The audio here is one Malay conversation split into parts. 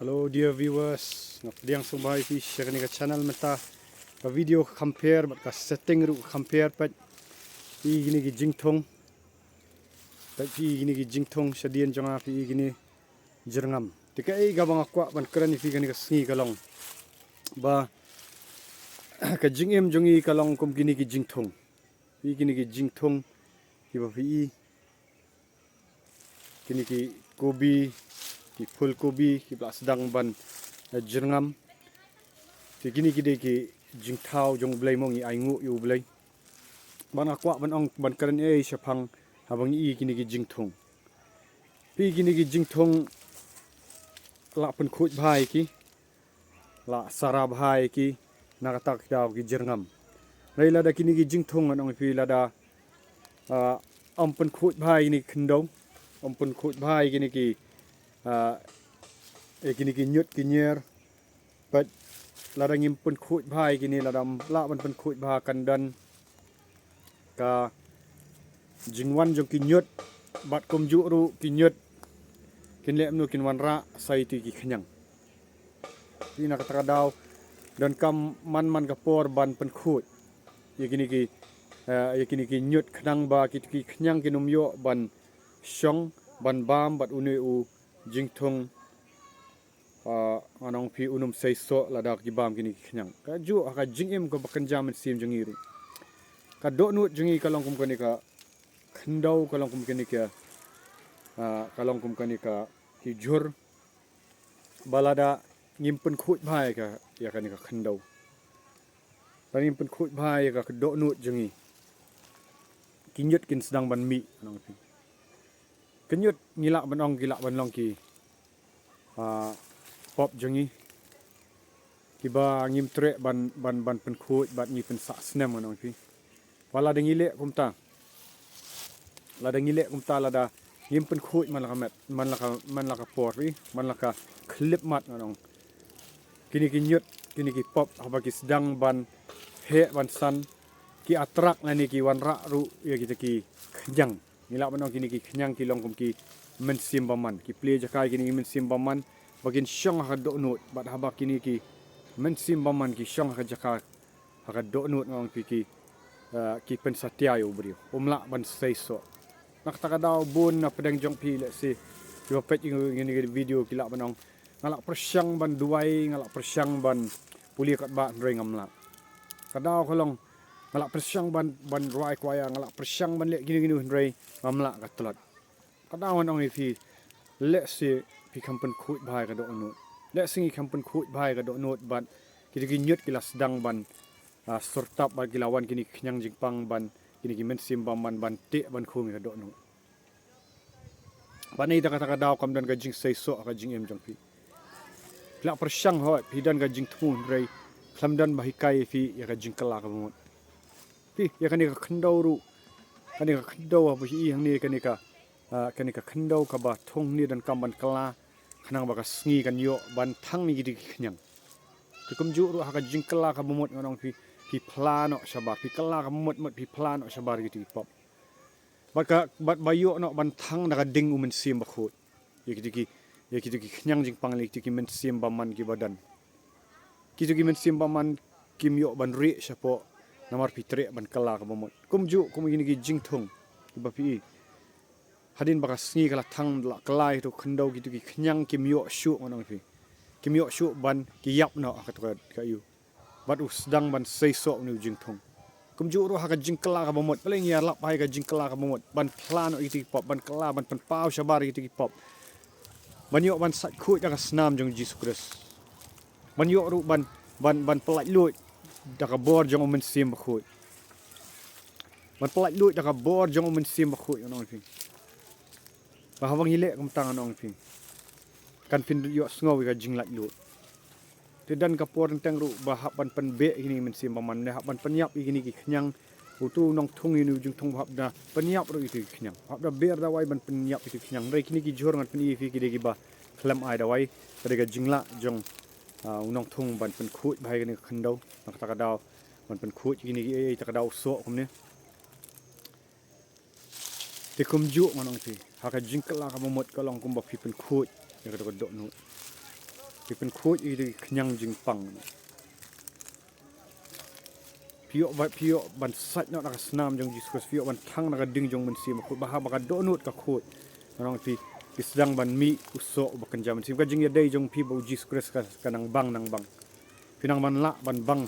Hello dear viewers, ngapdiang sumbai fi share ni ka channel mata ka video compare but ka setting ru compare pat pi gini ki Jingthung pat pi gini ki Jingthung sadian jonga pi gini jerngam tika ei ga bang akwa ban kran fi gini ka sngi kalong ba ka jingem jongi kalong kum gini ki Jingthung pi gini ki Jingthung ki ba fi gini ki kobi ki full kobi ki pla sedang ban jerngam ti gini ki ki jingthau jong blai mongi ai ngu yu blai ban akwa ban ong ban karan e shapang habang i gini ki Jingthung pi gini ki Jingthung la pen khut bhai ki la sara bhai ki nakatak daw ki jerngam rei lada kini ki Jingthung an ong pi lada pen khut bhai ni khndau pen khut bhai gini ki gini ki nyut ki nyer pat ladang impun khut bhai gini ladam la ban pen khut bha kandan ka jingwan jong ki nyut bat kum ju ru ki nyut kin lem nu kin wan ra sai ti ki khnyang ti na ka daw dan kam man ka por ban pen khut ye gini ki nyut khnang ba ki khnyang ki num yo ban shong ban bam bat unu u Jingthung anong pi unum sei so ladak jibam kini khnyang ka ju ka jingim ko bakan jam sim jangiru ka do nut jangi kalong kum kani ka khandau kalong kum kani ka kalong kum kani ka ki jur balada ngimpen khut bhai ka ya kani ka khandau tani ngimpen khut bhai ka do nut jangi kinyut kin sedang ban mi anong pi kenyut ngilak banong gilak banlong ki pop jangi kiba ngim tre ban pen khut bat ni pen sa snem anong pi wala dengile kumta lada ngim pen khut man laka por ri man laka clip mat anong kini ki nyut kini ki pop haba ki sedang ban he ban san ki atrak ngani ki wan ra ru ya ki khyang nilak banong kini ki khyang ki long kum ki men sim baman ki play jakai kini men sim baman bagin syong ha do nut bat haba kini ki men sim baman ki syong ha jaka ha do nut ngong pi ki pen satya yo brio umla ban sei so nak takadaw bun na pedang jong pi le si yo pet ngini video ki lak banong ngalak persyang ban duai ngalak persyang ban puli kat ba reng amla kadaw kolong ngalak persyang ban ruai kwaya ngalak persyang ban le gini rei ngamla ka tlat kadawan ong fi le si pi kampen khut bhai ka do nut le singi kampen khut bhai ka do nut ban ki nyut ki las dang ban sortap ban kilawan kini khnyang jingpang ban kini ki men sim ban te ban khumi ka do nut banai ta kata daw kam dan ka jing sei so ka jing em jong pi la persyang ho pi dan ka jing thun rei khamdan bahikai fi ya ka jing kala ka mut pi ya kani ka khandau ru kani ka khandau ba hi hang ni kani ka khandau ka ba thong ni dan kam ban kala khanang ba ka sngi kan yo ban thang ni gi khnyang ti kum ju ru ha ka jing kala ka mut ngonong pi plano sabar pi kala ka mut pi plano sabar gi ti pop bat bayo no ban thang na ka ding umen sim ba khut ye ki khnyang jing pang le ki men sim ba man ki badan ki men sim ba man kim yo ban ri sapo namar pitre ban kala ka bomot kumju kum gini ki Jingthung ba pi hadin baka sngi kala thang la kalai to khandau ki khnyang kim yo shu onong pi kim yo shu ban ki yap no ka yu bat usdang ban sei so nu Jingthung kumju ro ha ka jingkala ka bomot paling ya lap hai ka jingkala ka bomot ban plano iti pop ban kala ban pen pau sabar iti pop ban yo ban sat khut ka snam jong Jesus Christ ban yo ru ban pelaj lut da ka bor jong men sim ba khut ban pelaj lut da ka bor jong men sim ba khut onong pi ba hawang hile kum tang onong pi kan fin yo sngow ka jinglat lut te dan ka por teng ru ba ban pen be ini men sim ba man ne ban penyap ini ki khnyang utu nong thung ini Jingthung hab da penyap ru itu khnyang hab da ber da wai ban penyap itu khnyang rei kini ki jor ngan pen fi ki ba khlam ai da wai tade ka jingla jong unong thung ban pen khut bhai ni khandau nak ta ka daw ban pen khut ni ei ta ka daw so kum ne te kum ju nganong ti ha ka jingkala ka momot ka long kum ba pi pen khut ya ka do no Pi pen khoj i kenyang jing pang. Piok ban sat nak senam jong Jesus Christ piok ban thang nak ding jong men sim khoj bah ba donut ka khoj. Orang pi sedang ban mi usok ba kenjam sim ka jing ya dei jong pi ba Jesus Christ ka nang bang. Pinang ban la ban bang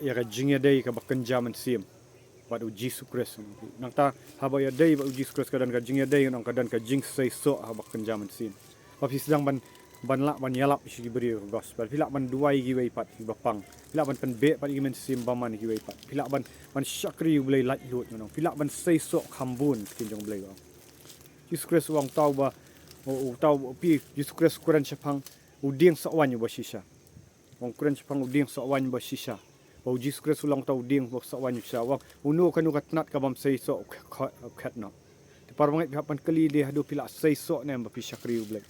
ya ka jing ya dei ka ba kenjam sim. Ba Jesus Christ nang ta haba ya dei ba Jesus Christ ka dan ka jing ya dei nang ka dan ka jing sei so ba kenjam sim. Ba pi sedang ban la ban yalap isi beri gospel pilak ban duai gi wei pat gi bapang pilak ban pen be pat gi men sim baman gi wei pat pilak ban syakri boleh lat lut nong pilak ban sei sok khambun kin jong boleh bang Jesus Christ wang tau ba o tau pi Jesus Christ kuran chapang uding sawan ba shisha wang kuran chapang uding sawan ba shisha ba Jesus Christ ulang tau uding ba sawan shisha wang unu kanu katnat ka bam sei sok khat no par bangai pan kali dia hadu pilak sei sok nem ba pi syakri boleh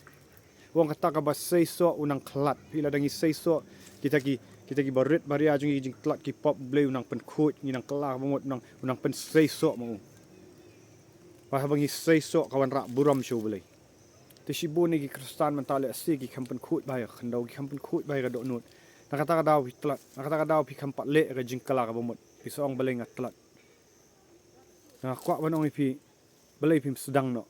wong kata ka ba seiso unang klat pila dangi seiso kita ki barit baria jung jing klat ki pop bleu unang pen khut ni nang kelar bangot unang pen seiso mau pa bangi seiso kawan rak buram show boleh te sibu ni ki kristan mentale asi ki kampen khut ba ya khandau ki kampen khut ba ga do nut nak kata ka daw pi klat nak kata ka daw pi kampat le ga jing kelar bangot pi song boleh ngat klat na kwa banong pi boleh pim sedang no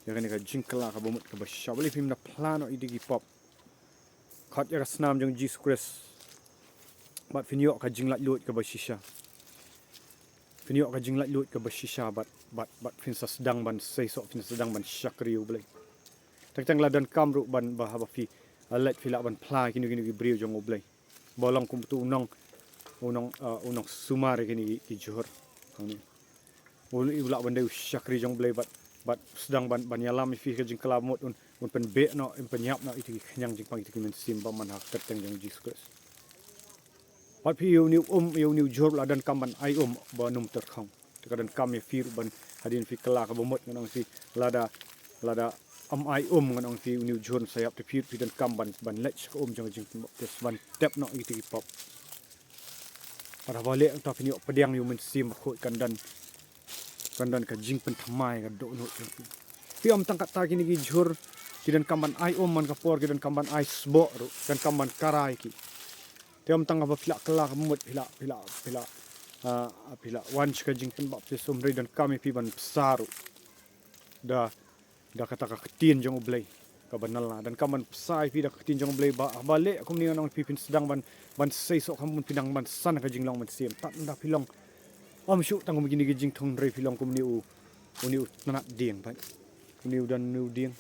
ya kan jingkala ka bomut ka basha bali pim na plano idigi pop khat ya snam jong Jesus Christ bat finyo ka jinglat lut ka bashisha finyo ka jinglat lut ka bashisha bat fin sa sedang ban sei so fin sedang ban syakriu bali tang ladan kamru ban bahaba fi alet fila ban pla kini briu jong oblai bolong kum tu unong sumar kini ki johor ni uli ulak bandai syakri jong oblai bat sedang ban yalam fi ka jing kelamut un pen be no pen yap no itu kenyang jing pang itu men sim ba man hak teteng jong Jesus Christ bat pi yu ni jor la dan kam ban ai ba num ter khang ka dan kam ya fi ban hadin fi kala ka bomot ngang fi lada ai ngang fi ni jor sayap te fi dan kam ban lech ka jong jing tes ban tep no itu pop para balik ta fi ni pediang yu men sim khot kan dan ka jing pen thamai ka do no pi tang kata kini gi jur kidan kamban ai man ka por kidan kamban ai sbo ru kan kamban karai ki te tang apa pila kala mut pila wan ka jing pen bap se somre dan kami pi ban saru da kata ka ketin jong oblei ka banala dan kamban sai pi da ketin jong oblei ba balik aku ni nang pi pin sedang ban sei sok kamun pinang ban san ka jing long man sim tak nda pilong syuk tang begini ke Jingthung rei filong kum ni u nak ding pat ni udan ni ding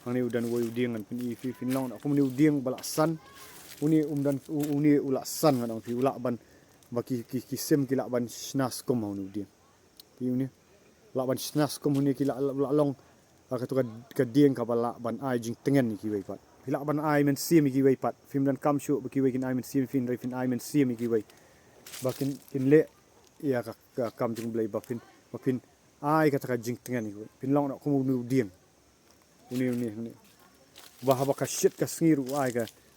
hang ni udan wo ding kan pin fi filong aku ni ding balasan uni ulasan kan fi ulak ban baki kisim kilak ban snas kum mau ni ding pi uni lak ban snas kum ni kilak long ka tu ka ding ka balak ban ai Jingtengen ki wei pat filak ban ai men sim ki wei pat film dan kam syuk baki wei kin ai men sim fin rei fin ai men sim ki wei bakin kin le ya ka kam jing blai bapin ai kata ka Jingtengen ni pin long nak kumu nu ding ni bahaba ka shit ka sngiru ai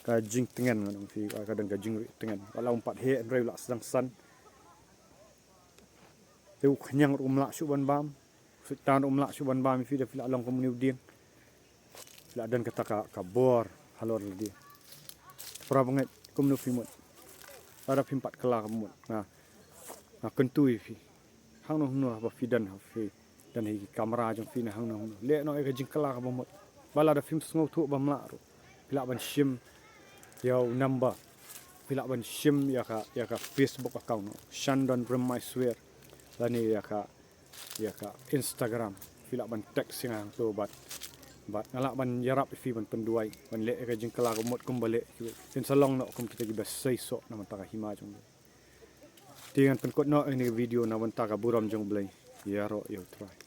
ka Jingtengen ngan fi ka dan ka Jingtengen wala umpat he rei la sedang san tu kenyang umla suban bam sutan umla suban bam fi da fila long kumu nu ding fila dan kata ka bor halor dia pra banget kumu nu fi mut ada pimpat kelar mut nah kentui fi hang no ba fi dan hi kamera jong fi na hang no le no e jing kala ba mot bala da film sngo thu ba mla ro pila ban shim yo number pila ban shim ya ka Facebook account no Shandon Bremai swear lani ya ka Instagram pila ban tag singang to bat ngalak ban yarap fi ban penduai ban le e jing kala ba mot kum bale sin salong no kum kita gi ba sei so na man ta hima jong dengan penkot no ini video na wanta ka buram jong blai ya ro yo try